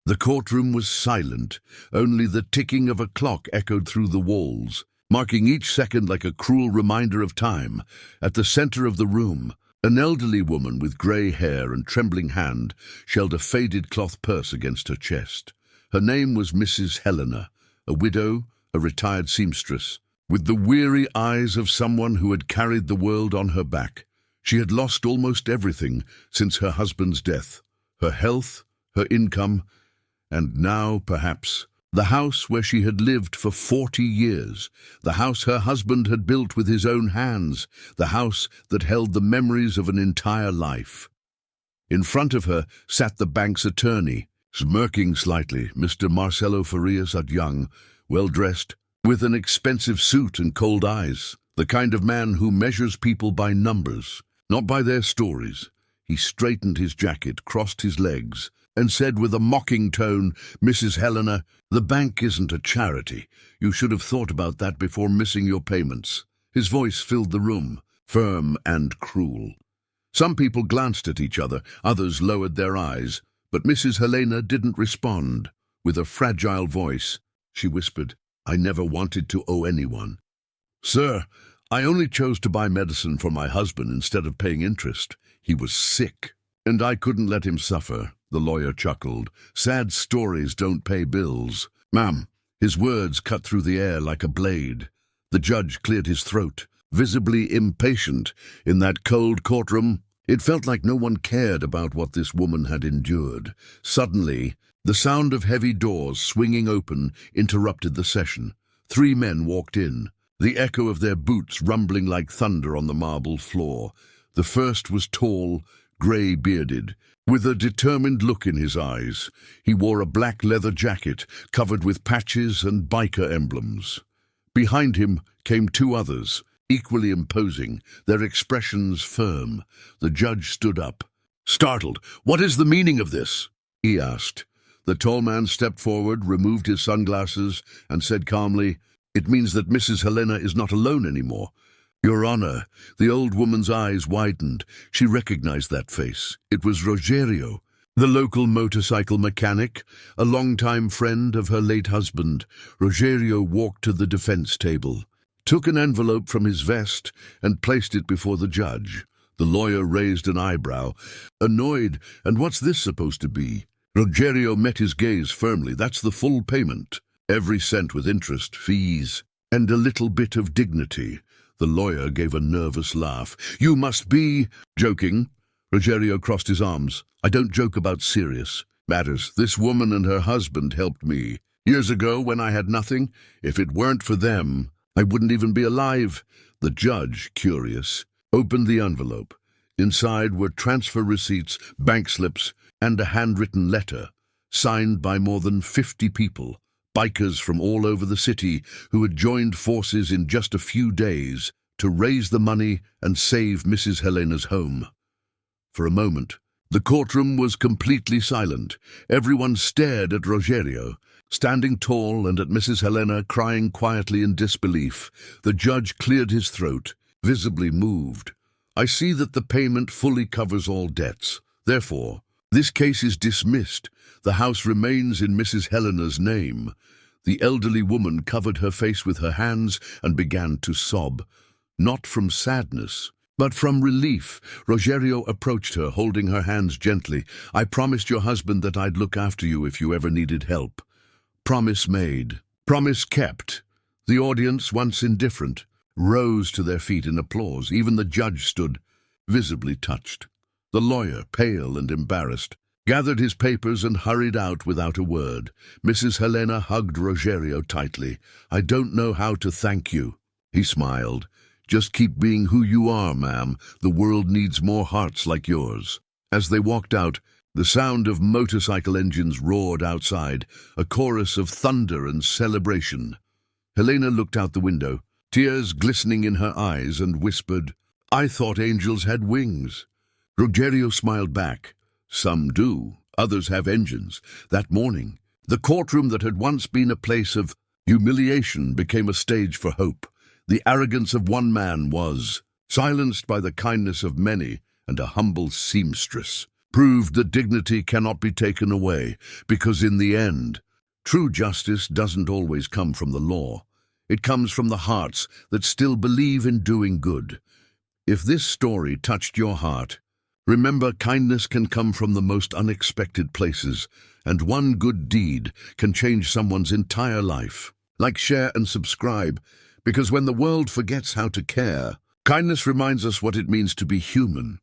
The courtroom was silent. Only the ticking of a clock echoed through the walls, marking each second like a cruel reminder of time. At the center of the room, an elderly woman with grey hair and trembling hand held a faded cloth purse against her chest. Her name was Mrs. Helena, a widow, a retired seamstress, with the weary eyes of someone who had carried the world on her back. She had lost almost everything since her husband's death: her health, her income, and now, perhaps, the house where she had lived for 40 years, the house her husband had built with his own hands, the house that held the memories of an entire life. In front of her sat the bank's attorney, smirking slightly, Mr. Marcelo Farias, young, well-dressed, with an expensive suit and cold eyes, the kind of man who measures people by numbers, not by their stories. He straightened his jacket, crossed his legs, and said with a mocking tone, "Mrs. Helena, the bank isn't a charity. You should have thought about that before missing your payments." His voice filled the room, firm and cruel. Some people glanced at each other, others lowered their eyes, but Mrs. Helena didn't respond. With a fragile voice, she whispered, "I never wanted to owe anyone. Sir, I only chose to buy medicine for my husband instead of paying interest. He was sick, and I couldn't let him suffer." The lawyer chuckled. "Sad stories don't pay bills." "Ma'am," his words cut through the air like a blade. The judge cleared his throat, visibly impatient. In that cold courtroom, it felt like no one cared about what this woman had endured. Suddenly, the sound of heavy doors swinging open interrupted the session. 3 men walked in, the echo of their boots rumbling like thunder on the marble floor. The first was tall, grey-bearded, with a determined look in his eyes. He wore a black leather jacket covered with patches and biker emblems. Behind him came 2 others, equally imposing, their expressions firm. The judge stood up. Startled, "What is the meaning of this?" he asked. The tall man stepped forward, removed his sunglasses, and said calmly, "It means that Mrs. Helena is not alone anymore." "Your Honor." The old woman's eyes widened. She recognized that face. It was Rogerio, the local motorcycle mechanic, a longtime friend of her late husband. Rogerio walked to the defense table, took an envelope from his vest, and placed it before the judge. The lawyer raised an eyebrow, annoyed. "And what's this supposed to be?" Rogerio met his gaze firmly. "That's the full payment. Every cent with interest, fees, and a little bit of dignity." The lawyer gave a nervous laugh. "You must be joking." Rogerio crossed his arms. "I don't joke about serious matters. This woman and her husband helped me years ago when I had nothing. If it weren't for them, I wouldn't even be alive." The judge, curious, opened the envelope. Inside were transfer receipts, bank slips, and a handwritten letter, signed by more than 50 people. Bikers from all over the city who had joined forces in just a few days to raise the money and save Mrs. Helena's home. For a moment, the courtroom was completely silent. Everyone stared at Rogerio, standing tall, and at Mrs. Helena, crying quietly in disbelief. The judge cleared his throat, visibly moved. "I see that the payment fully covers all debts. Therefore, this case is dismissed. The house remains in Mrs. Helena's name." The elderly woman covered her face with her hands and began to sob, not from sadness, but from relief. Rogerio approached her, holding her hands gently. "I promised your husband that I'd look after you if you ever needed help. Promise made, promise kept." The audience, once indifferent, rose to their feet in applause. Even the judge stood, visibly touched. The lawyer, pale and embarrassed, gathered his papers and hurried out without a word. Mrs. Helena hugged Rogerio tightly. "I don't know how to thank you." He smiled. "Just keep being who you are, ma'am. The world needs more hearts like yours." As they walked out, the sound of motorcycle engines roared outside, a chorus of thunder and celebration. Helena looked out the window, tears glistening in her eyes, and whispered, "I thought angels had wings." Rogerio smiled back. "Some do. Others have engines." That morning, the courtroom that had once been a place of humiliation became a stage for hope. The arrogance of one man was silenced by the kindness of many and a humble seamstress. proved that dignity cannot be taken away, because in the end, true justice doesn't always come from the law. It comes from the hearts that still believe in doing good. If this story touched your heart, remember, kindness can come from the most unexpected places, and one good deed can change someone's entire life. Like, share, and subscribe, because when the world forgets how to care, kindness reminds us what it means to be human.